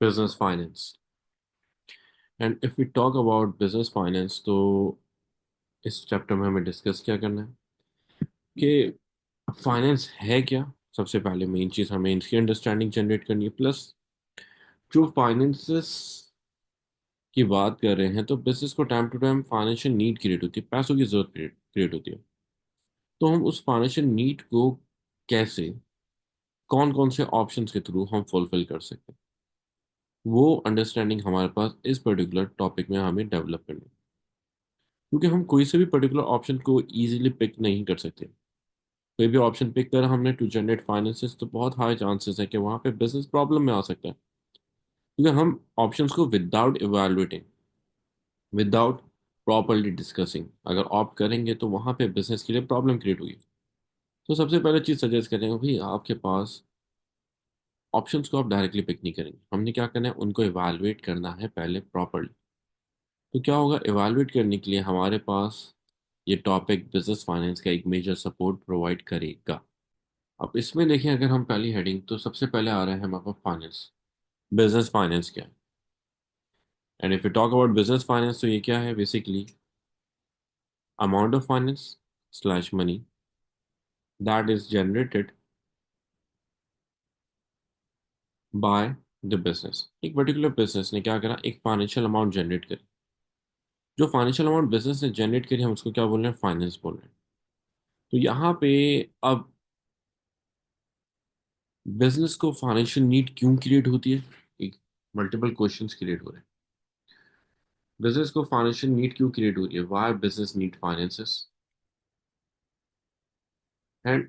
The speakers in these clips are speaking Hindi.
Business finance. And if we talk about business finance तो इस चैप्टर में हमें डिस्कस क्या करना है कि फाइनेंस है क्या। सबसे पहले मेन चीज़ हमें इसकी अंडरस्टैंडिंग जनरेट करनी है। प्लस जो फाइनेंसेस की बात कर रहे हैं तो बिजनेस को time to time financial need create होती है, पैसों की जरूरत क्रिएट होती है। तो हम उस फाइनेंशियल नीड को कैसे, कौन कौन से ऑप्शंस के थ्रू हम फुलफिल कर सकते हैं, वो अंडरस्टैंडिंग हमारे पास इस पर्टिकुलर टॉपिक में हमें डेवलप करनी है। क्योंकि हम कोई से भी पर्टिकुलर ऑप्शन को इजीली पिक नहीं कर सकते। कोई भी ऑप्शन पिक कर हमने टू जनरेट फाइनेंसेस तो बहुत हाई चांसेस है कि वहाँ पे बिजनेस प्रॉब्लम में आ सकता है। क्योंकि हम ऑप्शंस को without evaluating, without properly discussing अगर ऑप्ट करेंगे तो वहाँ पे बिजनेस के लिए प्रॉब्लम क्रिएट होगी। तो सबसे पहले चीज़ सजेस्ट करेंगे भाई, आपके पास ऑप्शंस को आप डायरेक्टली पिक नहीं करेंगे। हमने क्या करना है, उनको इवेलुएट करना है पहले प्रॉपरली। तो क्या होगा, इवेलुएट करने के लिए हमारे पास ये टॉपिक बिजनेस फाइनेंस का एक मेजर सपोर्ट प्रोवाइड करेगा। अब इसमें देखें, अगर हम पहली हेडिंग तो सबसे पहले आ रहा है हमारे पास फाइनेंस। बिजनेस फाइनेंस क्या है? And if you talk about business finance तो ये क्या है basically, amount of finance slash money that is generated by the business. एक पर्टिकुलर बिजनेस ने क्या करा, एक फाइनेंशियल अमाउंट जनरेट करी। जो फाइनेंशियल अमाउंट बिजनेस ने जनरेट करी हम उसको क्या बोल रहे हैं, फाइनेंस बोल रहे हैं। तो यहाँ पे अब बिजनेस को फाइनेंशियल नीड क्यों क्रिएट होती है, एक मल्टीपल क्वेश्चंस क्रिएट हो रहे हैं। बिजनेस को फाइनेंशियल नीड क्यों क्रिएट हो रही है, why business need finances, and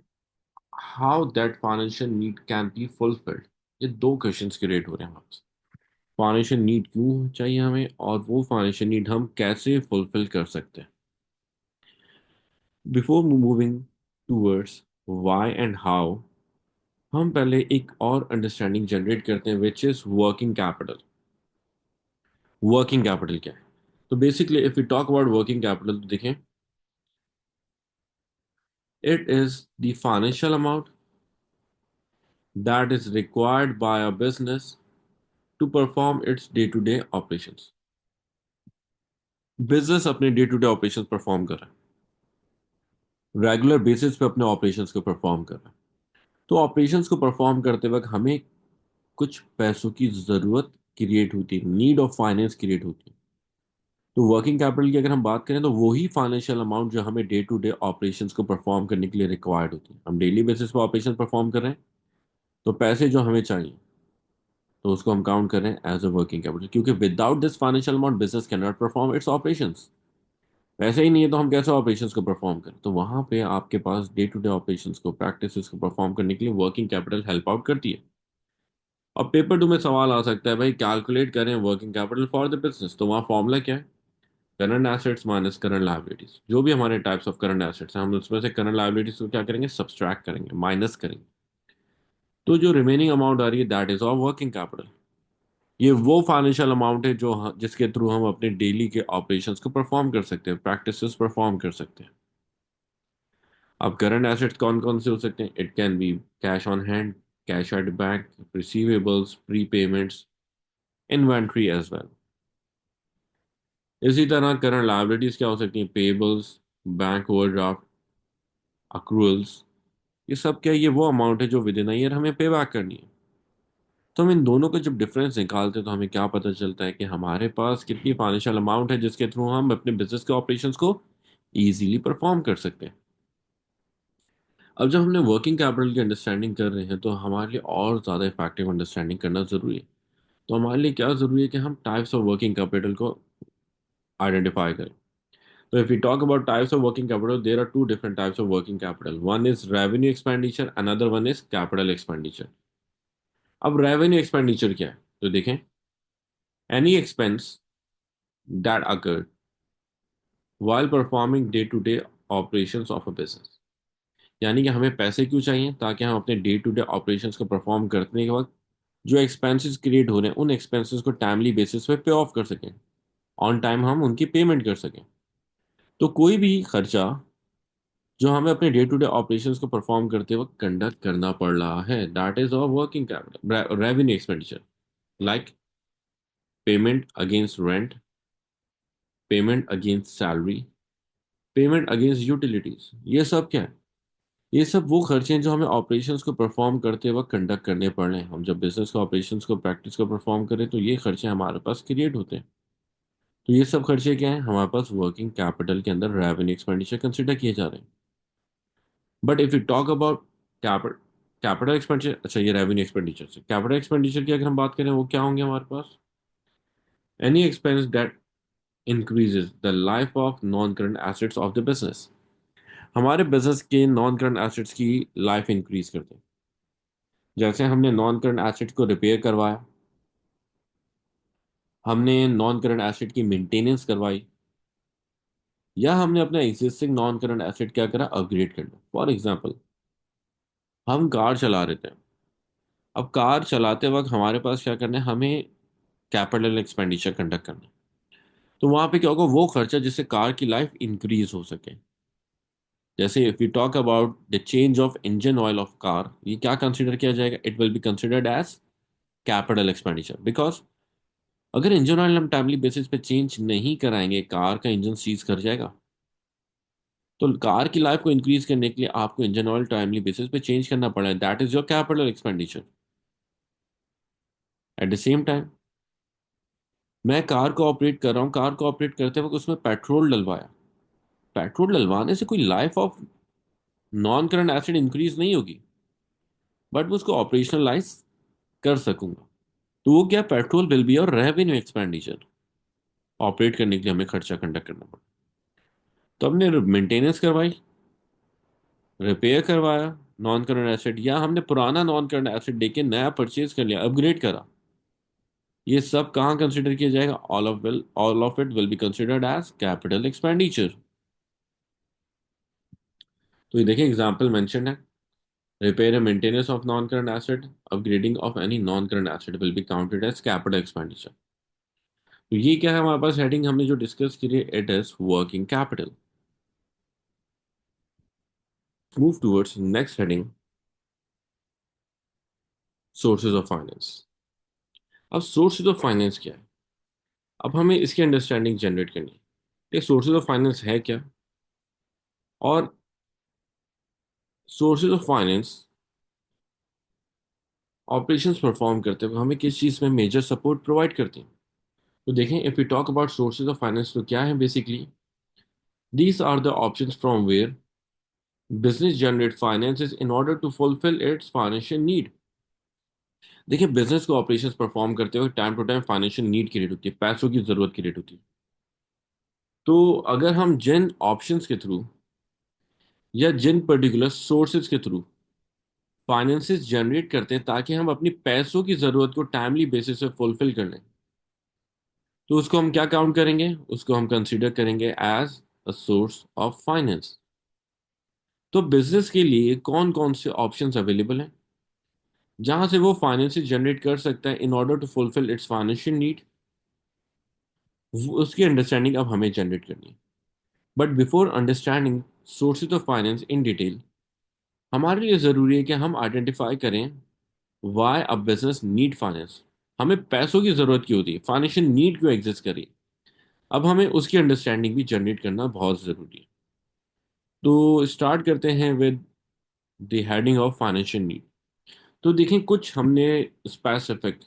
how that financial need can be fulfilled. ये दो क्वेश्चंस क्रिएट हो रहे हैं हमसे। फाइनेंशियल नीड क्यों चाहिए हमें, और वो फाइनेंशियल नीड हम कैसे फुलफिल कर सकते हैं। Before moving towards why and how, हम पहले एक और अंडरस्टैंडिंग जनरेट करते हैं which is working capital. Working capital क्या है? तो basically if you talk about working capital तो देखें, it is the financial amount that is required by a business to perform its day-to-day operations। Business अपने day to day operations perform कर रहा है, रेगुलर बेसिस पे अपने ऑपरेशंस को परफॉर्म कर रहा है। तो ऑपरेशंस को परफॉर्म करते वक्त हमें कुछ पैसों की ज़रूरत क्रिएट होती है, नीड ऑफ फाइनेंस क्रिएट होती है। तो वर्किंग कैपिटल की अगर हम बात करें तो वही फाइनेंशियल अमाउंट जो हमें डे टू डे ऑपरेशंस को परफॉर्म करने के लिए रिक्वायर्ड होती है। हम डेली बेसिस पे ऑपरेशन परफॉर्म कर रहे हैं, तो पैसे जो हमें चाहिए तो उसको हम काउंट करें एज अ वर्किंग कैपिटल। क्योंकि without this financial amount business can not perform it's operations. पैसे ही नहीं है तो हम कैसे ऑपरेशंस को परफॉर्म करें। तो वहां पे आपके पास डे टू डे ऑपरेशंस को, प्रैक्टिस को परफॉर्म करने के लिए वर्किंग कैपिटल हेल्प आउट करती है। अब पेपर टू में सवाल आ सकता है, भाई कैलकुलेट करें working capital for the business, तो वहाँ फॉर्मूला क्या है, current assets minus current liabilities. जो भी हमारे टाइप्स ऑफ करंट एसेट्स हैं हम उसमें से करंट लायबिलिटीज को क्या करेंगे, सब्सट्रैक्ट करेंगे, माइनस करेंगे। तो जो रिमेनिंग अमाउंट आ रही है that is of working capital. ये वो फाइनेंशियल अमाउंट है जो जिसके थ्रू हम अपने डेली के ऑपरेशंस को परफॉर्म कर सकते हैं, प्रैक्टिसेस परफॉर्म कर सकते हैं। अब करंट एसेट्स कौन कौन से हो सकते हैं, it can be cash on hand, cash at bank, receivables, prepayments, inventory as well. इसी तरह करंट लायबिलिटीज क्या हो सकती हैं, पेबल्स, बैंक ओवरड्राफ्ट, अक्रूअल्स। ये सब क्या है, ये वो अमाउंट है जो विद इन ईयर हमें पे बैक करनी है। तो हम इन दोनों का जब डिफरेंस निकालते हैं तो हमें क्या पता चलता है कि हमारे पास कितनी फाइनेंशियल अमाउंट है जिसके थ्रू हम अपने बिजनेस के ऑपरेशंस को इजीली परफॉर्म कर सकते हैं। अब जब हमने वर्किंग कैपिटल की अंडरस्टैंडिंग कर रहे हैं तो हमारे लिए और ज़्यादा इफेक्टिव अंडरस्टैंडिंग करना ज़रूरी है। तो हमारे लिए क्या ज़रूरी है कि हम टाइप्स ऑफ वर्किंग कैपिटल को आइडेंटिफाई करें। तो if you talk about types of working capital, there are two different types of working capital. One is revenue expenditure, another one is capital expenditure. अब रेवेन्यू एक्सपेंडिचर क्या है, तो देखें, any expense that occur while performing day to day operations of a business. यानी कि हमें पैसे क्यों चाहिए, ताकि हम अपने डे टू डे ऑपरेशंस को परफॉर्म करने के वक्त जो एक्सपेंसेस क्रिएट हो रहे हैं उन एक्सपेंसेस को टाइमली बेसिस पे पे ऑफ कर सकें, ऑन टाइम हम उनकी पेमेंट कर सकें। तो कोई भी खर्चा जो हमें अपने डे टू डे ऑपरेशंस को परफॉर्म करते वक्त कंडक्ट करना पड़ रहा है that is our working capital revenue expenditure. Like payment against rent, payment against salary, payment against utilities. ये सब क्या है? ये सब वो खर्चे हैं जो हमें ऑपरेशंस को परफॉर्म करते वक्त कंडक्ट करने पड़ रहे हैं। हम जब बिजनेस को ऑपरेशंस को प्रैक्टिस को परफॉर्म करें तो ये खर्चे हमारे पास क्रिएट होते हैं। तो ये सब खर्चे क्या हैं? हमारे पास वर्किंग कैपिटल के अंदर रेवेन्यू एक्सपेंडिचर कंसिडर किए जा रहे हैं। But if you talk about capital capital expenditure, अच्छा ये रेवेन्यू एक्सपेंडिचर से कैपिटल एक्सपेंडिचर की अगर हम बात करें वो क्या होंगे हमारे पास? Any expense that increases the life of non current assets of the business. हमारे बिजनेस के नॉन करंट एसेट्स की लाइफ इंक्रीज करते हैं। जैसे हमने नॉन करंट एसेट को रिपेयर करवाया, हमने नॉन करंट एसेट की मेंटेनेंस करवाई, या हमने अपना एग्जिस्टिंग नॉन करंट एसेट क्या करा? अपग्रेड कर लिया। फॉर एग्जाम्पल, हम कार चला रहे थे। अब कार चलाते वक्त हमारे पास क्या करना है? हमें कैपिटल एक्सपेंडिचर कंडक्ट करना है। तो वहां पे क्या होगा? वो खर्चा जिससे कार की लाइफ इंक्रीज हो सके। जैसे if you talk about the change of engine oil of car, ये क्या कंसिडर किया जाएगा? It will be considered as capital expenditure. Because अगर इंजन ऑयल हम टाइमली बेसिस पे चेंज नहीं कराएंगे, कार का इंजन सीज कर जाएगा। तो कार की लाइफ को इंक्रीज करने के लिए आपको इंजन ऑयल टाइमली बेसिस पे चेंज करना पड़ा है। That is your capital expenditure. At the same time, मैं कार को ऑपरेट कर रहा हूँ, कार को ऑपरेट करते वक्त उसमें पेट्रोल डलवाया। पेट्रोल डलवाने से कोई life of non current acid increase नहीं होगी, बट मैं उसको ऑपरेशनलाइज कर सकूंगा। तो वो क्या? पेट्रोल विल बी और रेवेन्यू एक्सपेंडिचर। ऑपरेट करने के लिए हमें खर्चा कंडक्ट करना पड़ा। तो हमने मेंटेनेंस करवाई, रिपेयर करवाया नॉन करंट एसेट, या हमने पुराना नॉन करंट एसेट देके नया परचेज कर लिया, अपग्रेड करा। ये सब कहाँ कंसिडर किया जाएगा? All of it will be considered as capital expenditure. तो ये देखिए एग्जांपल मेंशन है। Repair and maintenance of non current asset, upgrading of any non current asset will be counted as capital expenditure. तो ये क्या है हमारे पास हेडिंग हमने जो डिस्कस की है? It is working capital. Move towards next heading, sources of finance. अब सोर्सेज ऑफ फाइनेंस क्या है? अब हमें इसकी अंडरस्टैंडिंग जनरेट करनी है कि सोर्सेज ऑफ फाइनेंस है क्या, और sources of finance operations perform करते हुए हमें किस चीज़ में मेजर सपोर्ट प्रोवाइड करते हैं। तो देखें, if you talk about sources of finance तो क्या है basically? These are the options from where business generate finances in order to fulfil its financial need. देखिए, बिजनेस को ऑपरेशंस परफॉर्म करते हुए time to time financial need create होती है, पैसों की जरूरत क्रिएट होती है। तो अगर हम जिन ऑप्शंस के थ्रू या जिन पर्टिकुलर सोर्सेज के थ्रू फाइनेंसेस जनरेट करते हैं ताकि हम अपनी पैसों की जरूरत को टाइमली बेसिस पे फुलफिल कर लें, तो उसको हम क्या काउंट करेंगे? उसको हम कंसीडर करेंगे as a source of finance. तो बिजनेस के लिए कौन कौन से ऑप्शंस अवेलेबल हैं जहां से वो फाइनेंस जनरेट कर सकता है in order to fulfil its financial need? उसकी अंडरस्टैंडिंग अब हमें जनरेट करनी है। But before understanding sources of finance in detail, हमारे लिए ज़रूरी है कि हम आइडेंटिफाई करें why a business need finance. हमें पैसों की ज़रूरत क्यों होती है? फाइनेंशियल नीड क्यों एग्जिस्ट करी? अब हमें उसकी अंडरस्टैंडिंग भी जनरेट करना बहुत ज़रूरी है। तो स्टार्ट करते हैं with the heading of financial need. तो देखें, कुछ हमने स्पेसिफिक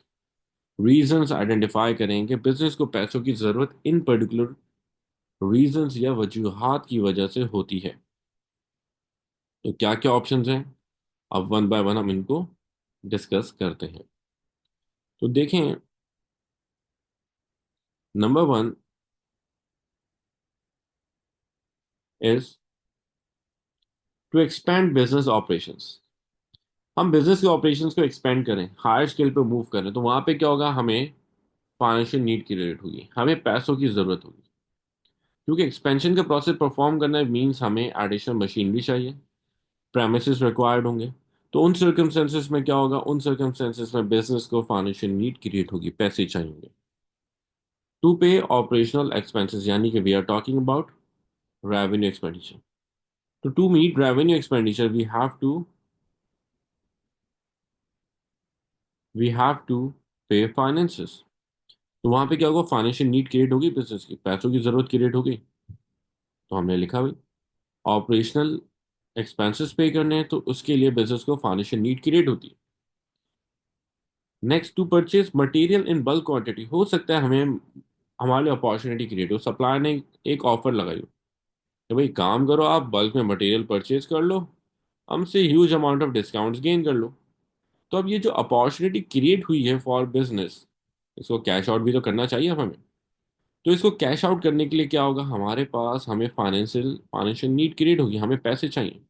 रीजंस आइडेंटिफाई करें कि बिजनेस को पैसों की ज़रूरत इन पर्टिकुलर रीजंस या वजूहात की वजह से होती है। तो क्या क्या ऑप्शंस हैं? अब वन बाय वन हम इनको डिस्कस करते हैं। तो देखें, number one is to expand business operations. हम बिजनेस के ऑपरेशंस को एक्सपेंड करें, हायर स्केल पे मूव करें, तो वहां पे क्या होगा? हमें फाइनेंशियल नीड क्रिएट होगी, हमें पैसों की जरूरत होगी। क्योंकि एक्सपेंशन का प्रोसेस परफॉर्म करना मीन्स हमें एडिशनल मशीनरी चाहिए, प्रेमिसेस रिक्वायर्ड होंगे। तो उन सर्कमस्टेंसेस में क्या होगा? उन सर्कमस्टेंसेस में बिजनेस को फाइनेंशियल नीड क्रिएट होगी, पैसे चाहिए टू पे ऑपरेशनल एक्सपेंसेस, यानी कि we are talking about revenue expenditure. तो to meet revenue expenditure we have to pay finances. तो वहां पे क्या होगा, फाइनेंशियल नीड क्रिएट होगी, बिजनेस की पैसों की जरूरत क्रिएट होगी। तो हमने लिखा भाई ऑपरेशनल एक्सपेंसेस पे करने हैं, तो उसके लिए बिजनेस को फाइनेंशियल नीड क्रिएट होती है। Next, to purchase material in bulk quantity, हो सकता है हमें हमारे लिए अपॉर्चुनिटी क्रिएट हो, सप्लायर ने एक ऑफर लगाई हो कि भाई काम करो, आप बल्क में मटेरियल परचेज कर लो, हमसे huge amount of discounts gain कर लो। तो अब ये जो अपॉर्चुनिटी क्रिएट हुई है फॉर बिजनेस, इसको कैश आउट भी तो करना चाहिए अब हमें। तो इसको कैश आउट करने के लिए क्या होगा, हमारे पास हमें फाइनेंशियल फाइनेंशियल नीड क्रिएट होगी, हमें पैसे चाहिए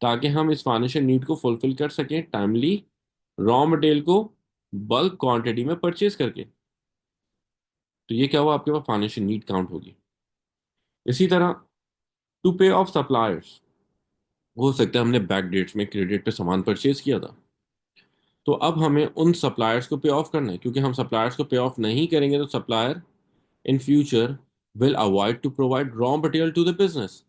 ताकि हम इस फाइनेंशियल नीड को फुलफिल कर सकें टाइमली, रॉ मटेरियल को बल्क क्वांटिटी में परचेज करके। तो ये क्या हुआ, आपके पास फाइनेंशियल नीड काउंट होगी। इसी तरह टू पे ऑफ सप्लायर्स, हो सकता है हमने बैक डेट्स में क्रेडिट पे सामान परचेज किया था, तो अब हमें उन सप्लायर्स को पे ऑफ करना है, क्योंकि हम सप्लायर्स को पे ऑफ नहीं करेंगे तो supplier in future will avoid to provide raw material to the business,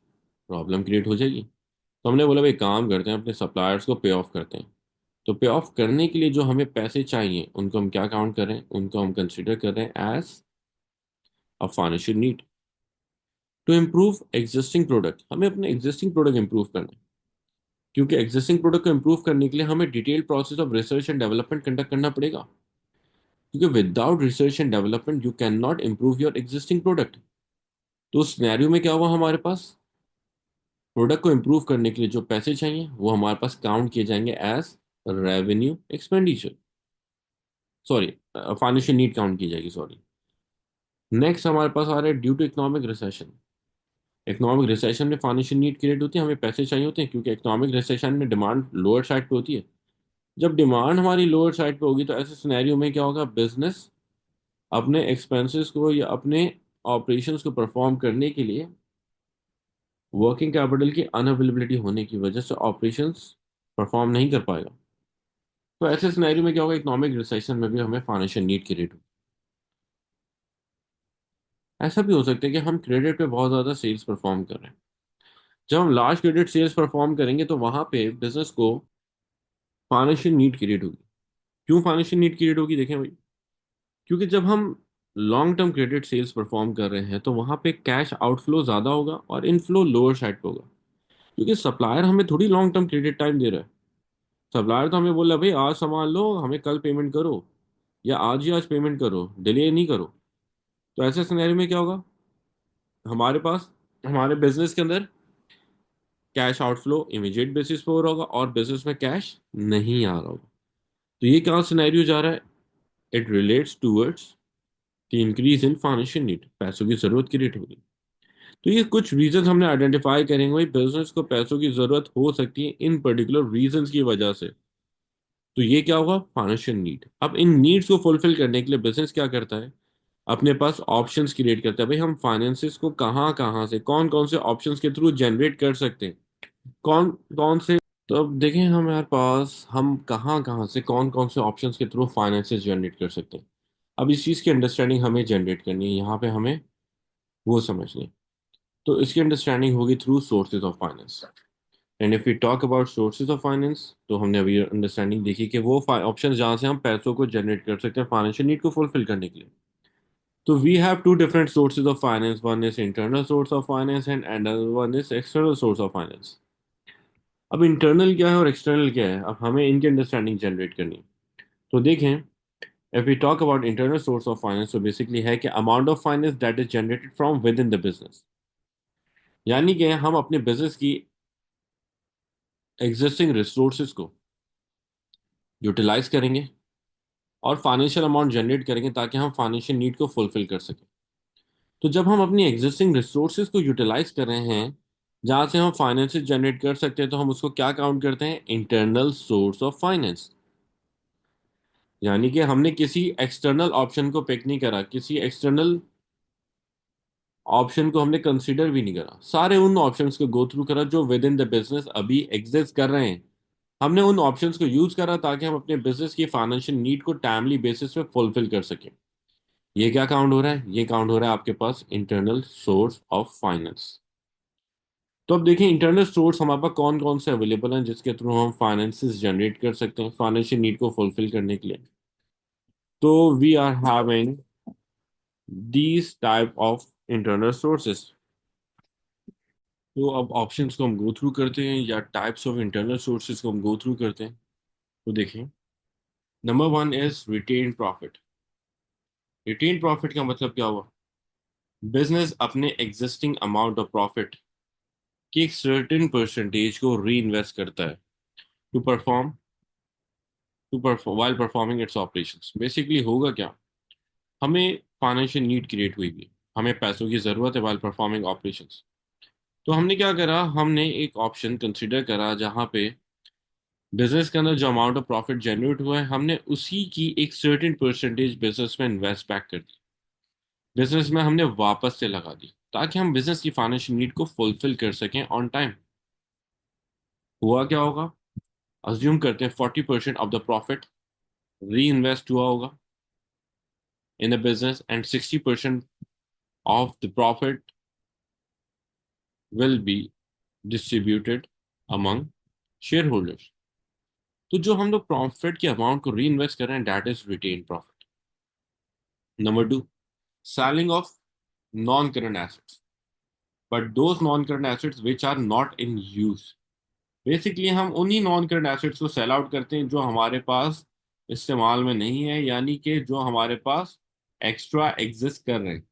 problem create हो जाएगी। तो हमने बोला भाई काम करते हैं, अपने सप्लायर्स को पे ऑफ करते हैं। तो पे ऑफ करने के लिए जो हमें पैसे चाहिए उनको हम क्या काउंट कर रहे हैं, उनको हम कंसिडर कर रहे हैं as a financial need. To improve existing product, हमें अपने एग्जिस्टिंग प्रोडक्ट इंप्रूव करना है, क्योंकि एग्जिस्टिंग प्रोडक्ट को इंप्रूव करने के लिए हमें detail process of research and development conduct करना पड़ेगा, क्योंकि without research and development you can not improve your existing product. तो उस सिनेरियो में क्या हुआ, हमारे पास प्रोडक्ट को इंप्रूव करने के लिए जो पैसे चाहिए वो हमारे पास काउंट किए जाएंगे as revenue expenditure, sorry financial need count की जाएगी, सॉरी। नेक्स्ट हमारे पास आ रहा है due to economic recession. Economic recession में फाइनेंशियल नीड क्रिएट होती है, हमें पैसे चाहिए होते हैं, क्योंकि इकोनॉमिक रिसेशन में डिमांड लोअर साइड पे होती है। जब डिमांड हमारी लोअर साइड पे होगी तो ऐसे सिनेरियो में क्या होगा, बिजनेस अपने एक्सपेंसेस को या अपने ऑपरेशंस को परफॉर्म करने के लिए वर्किंग कैपिटल की अनअवेलेबिलिटी होने की वजह से ऑपरेशंस परफॉर्म नहीं कर पाएगा। तो ऐसे सिनेरियो में क्या होगा, इकोनॉमिक रिसेशन में भी हमें फाइनेंशियल नीड क्रिएट हो। ऐसा भी हो सकता है कि हम क्रेडिट पे बहुत ज़्यादा सेल्स परफॉर्म कर रहे हैं, जब हम लार्ज क्रेडिट सेल्स परफॉर्म करेंगे तो वहां पे बिजनेस को फाइनेंशियल नीड क्रिएट होगी। क्यों फाइनेंशियल नीड क्रिएट होगी, देखें भाई, क्योंकि जब हम long term credit cells perform कर रहे हैं तो वहां पे कैश आउटफ्लो ज़्यादा होगा और इनफ्लो लोअर साइड पे होगा, क्योंकि सप्लायर हमें थोड़ी लॉन्ग टर्म क्रेडिट टाइम दे रहा है। सप्लायर तो हमें बोल रहा है भाई आज सामान लो, हमें कल पेमेंट करो, या आज ही आज पेमेंट करो, डिले नहीं करो। तो ऐसे सिनेरियो में क्या होगा, हमारे पास हमारे बिजनेस के अंदर कैश आउटफ्लो इमीडिएट बेसिस पे हो रहा होगा और बिजनेस में कैश नहीं आ रहा होगा। तो ये क्या सिनेरियो जा रहा है, it relates towards the increase in financial need, पैसों की जरूरत क्रिएट होगी। तो ये कुछ रीजंस हमने आइडेंटिफाई करेंगे, भाई बिजनेस को पैसों की जरूरत हो सकती है इन पर्टिकुलर रीजंस की वजह से। तो ये क्या होगा, फाइनेंशियल नीड। अब इन नीड्स को फुलफिल करने के लिए बिजनेस क्या करता है, अपने पास ऑप्शंस क्रिएट करता है, भाई हम फाइनेंसिस को कहाँ कहाँ से कौन कौन से ऑप्शंस के थ्रू जनरेट कर सकते हैं, कौन कौन से। तो अब देखें हमारे पास हम कहाँ कहाँ से कौन कौन से ऑप्शंस के थ्रू फाइनेंसिस जनरेट कर सकते हैं। अब इस चीज़ की अंडरस्टैंडिंग हमें जनरेट करनी है, यहाँ पे हमें वो समझनी है। तो इसकी अंडरस्टैंडिंग होगी through sources of finance. And if we talk about sources of finance, तो हमने अभी अंडरस्टैंडिंग देखी कि वो ऑप्शन जहाँ से हम पैसों को जनरेट कर सकते हैं फाइनेंशियल नीड को फुलफिल करने के लिए। तो we have two different sources of finance, one is internal source of finance and another one is external source of finance. अब इंटरनल क्या है और एक्सटर्नल क्या है, अब हमें इनकी अंडरस्टैंडिंग जनरेट करनी है। तो देखें, if we talk about internal source of finance, तो बेसिकली है कि amount of finance that is generated from within the business, यानी कि हम अपने बिजनेस की एग्जिस्टिंग रिसोर्सेज को यूटिलाइज करेंगे और फाइनेंशियल अमाउंट जनरेट करेंगे ताकि हम फाइनेंशियल नीड को फुलफिल कर सकें। तो जब हम अपनी एग्जिस्टिंग रिसोर्सेज को यूटिलाइज कर रहे हैं जहां से हम फाइनेंस जनरेट कर सकते हैं, तो हम उसको क्या काउंट करते हैं, इंटरनल सोर्स ऑफ फाइनेंस। यानी कि हमने किसी एक्सटर्नल ऑप्शन को पिक नहीं करा, किसी एक्सटर्नल ऑप्शन को हमने कंसीडर भी नहीं करा, सारे उन ऑप्शंस को गो थ्रू करा जो विद इन द बिजनेस अभी एग्जिस्ट कर रहे हैं। हमने उन ऑप्शंस को यूज करा ताकि हम अपने बिजनेस की फाइनेंशियल नीड को टाइमली बेसिस पे फुलफिल कर सकें। ये क्या काउंट हो रहा है, ये काउंट हो रहा है आपके पास इंटरनल सोर्स ऑफ फाइनेंस। तो अब देखिए इंटरनल सोर्स हमारे पास कौन कौन से अवेलेबल हैं जिसके थ्रू हम फाइनेंसिस जनरेट कर सकते हैं फाइनेंशियल नीड को फुलफिल करने के लिए। तो we are having these type of internal sources. तो अब ऑप्शंस को हम गो थ्रू करते हैं या टाइप्स ऑफ इंटरनल सोर्सेज को हम गो थ्रू करते हैं। तो देखें, number one is retained profit. Retained profit का मतलब क्या हुआ? बिजनेस अपने एग्जिस्टिंग अमाउंट ऑफ प्रॉफिट की एक सर्टेन परसेंटेज को री इन्वेस्ट करता है to perform to perform while performing its operations. Basically होगा क्या, हमें फाइनेंशियल नीड क्रिएट हुई है, हमें पैसों की ज़रूरत है वाइल परफॉर्मिंग ऑपरेशंस। तो हमने क्या करा, हमने एक ऑप्शन कंसिडर करा जहां पे बिजनेस के अंदर जो अमाउंट ऑफ प्रॉफिट जनरेट हुआ है, हमने उसी की एक सर्टेन परसेंटेज बिजनेस में इन्वेस्ट बैक कर दी, बिजनेस में हमने वापस से लगा दी, ताकि हम बिजनेस की फाइनेंशियल नीड को फुलफिल कर सकें ऑन टाइम। हुआ क्या होगा, अज्यूम करते हैं 40% ऑफ द प्रॉफिट री इन्वेस्ट हुआ होगा इन the business and 60% of the profit will be distributed among share holders. तो जो हम लोग प्रॉफिट के अमाउंट को री इन्वेस्ट कर रहे हैं, that is retained profit. Number two, selling of non current assets, but those non current assets which are not in use. Basically हम उन्हीं नॉन करंट एसेट्स को सेल आउट करते हैं जो हमारे पास इस्तेमाल में नहीं है, यानी कि जो हमारे पास एक्स्ट्रा एग्जिस्ट कर रहे हैं।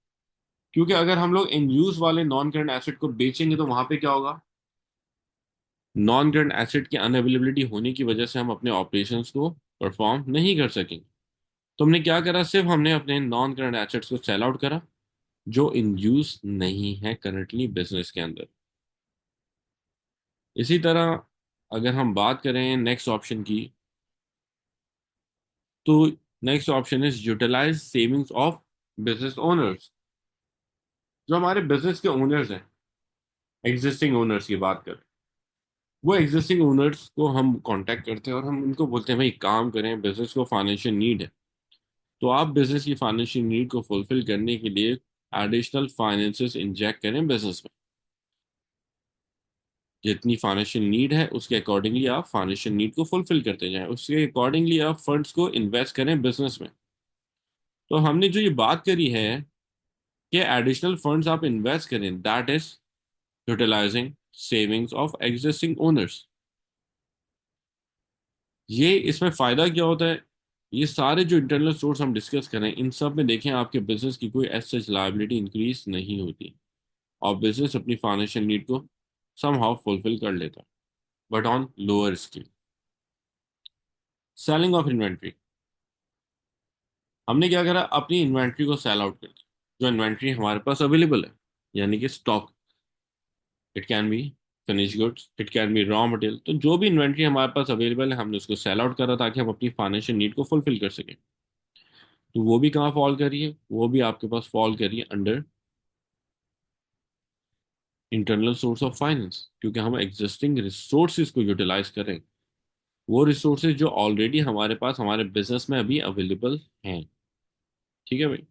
क्योंकि अगर हम लोग इन यूज वाले नॉन करंट एसेट को बेचेंगे तो वहां पे क्या होगा, नॉन करंट एसेट की अनअवेलेबिलिटी होने की वजह से हम अपने ऑपरेशंस को परफॉर्म नहीं कर सकेंगे। तो हमने क्या करा, सिर्फ हमने अपने नॉन करंट एसेट्स को सेल आउट करा जो इन यूज नहीं है करंटली बिजनेस के अंदर। इसी तरह अगर हम बात करें नेक्स्ट ऑप्शन की, तो next option is utilise savings of business owners. जो हमारे बिजनेस के ओनर्स हैं, एग्जिस्टिंग ओनर्स की बात करें, वो एग्जिस्टिंग ओनर्स को हम कांटेक्ट करते हैं और हम उनको बोलते हैं भाई काम करें, बिजनेस को फाइनेंशियल नीड है, तो आप बिजनेस की फाइनेंशियल नीड को फुलफिल करने के लिए एडिशनल फाइनेंसेस इंजेक्ट करें बिजनेस में। जितनी फाइनेंशियल नीड है उसके अकॉर्डिंगली आप फाइनेंशियल नीड को फुलफिल करते जाएं, उसके अकॉर्डिंगली आप फंड्स को इन्वेस्ट करें बिजनेस में। तो हमने जो ये बात करी है कि एडिशनल फंड्स आप इन्वेस्ट करें, that is utilising savings of existing owners. ये इसमें फायदा क्या होता है, ये सारे जो इंटरनल सोर्स हम डिस्कस करें, इन सब में देखें आपके बिजनेस की कोई एज सच लायबिलिटी इंक्रीज नहीं होती और बिजनेस अपनी फाइनेंशियल नीड को समहाउ फुलफिल कर लेता है, but on lower scale. Selling of inventory, हमने क्या करा, अपनी इन्वेंट्री को सेल आउट कर दिया। जो इन्वेंट्री हमारे पास अवेलेबल है, यानी कि stock, it can B finish goods, it can B raw material, तो जो भी इन्वेंट्री हमारे पास अवेलेबल है हमने उसको सेल आउट करा ताकि हम अपनी फाइनेंशियल नीड को फुलफिल कर सकें। तो वो भी कहाँ फॉल कर रही है, वो भी आपके पास फॉल कर रही है under internal source of finance, क्योंकि हम एग्जिस्टिंग रिसोर्सेज को यूटिलाइज करें, वो रिसोर्सेज जो ऑलरेडी हमारे पास हमारे बिजनेस में अभी अवेलेबल हैं। ठीक है भाई।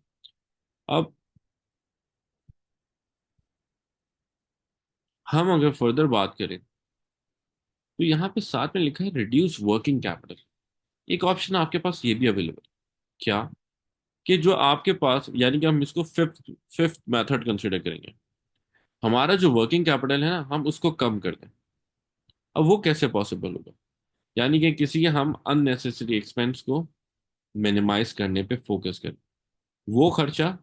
अब हम अगर फर्दर बात करें, तो यहाँ पे साथ में लिखा है रिड्यूस वर्किंग कैपिटल। एक ऑप्शन आपके पास ये भी अवेलेबल, क्या, कि जो आपके पास, यानी कि हम इसको फिफ्थ फिफ्थ मेथड कंसिडर करेंगे, हमारा जो वर्किंग कैपिटल है ना, हम उसको कम कर दें। अब वो कैसे पॉसिबल होगा, यानी कि किसी हम अननेसेसरी एक्सपेंस को मिनिमाइज करने पे फोकस करें, वो खर्चा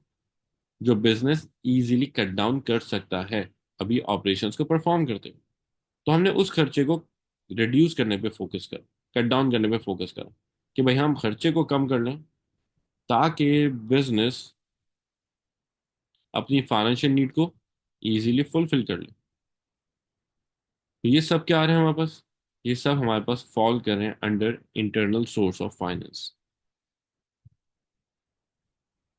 जो बिजनेस इजीली कट डाउन कर सकता है अभी ऑपरेशंस को परफॉर्म करते हुए, तो हमने उस खर्चे को रिड्यूस करने पे फोकस कर, कट डाउन करने पे फोकस करा, कि भाई हम खर्चे को कम कर लें ताकि बिजनेस अपनी फाइनेंशियल नीड को इजीली फुलफिल कर ले। तो ये सब क्या आ रहे हैं हमारे पास, ये सब हमारे पास फॉल कर रहे हैं under internal source of finance.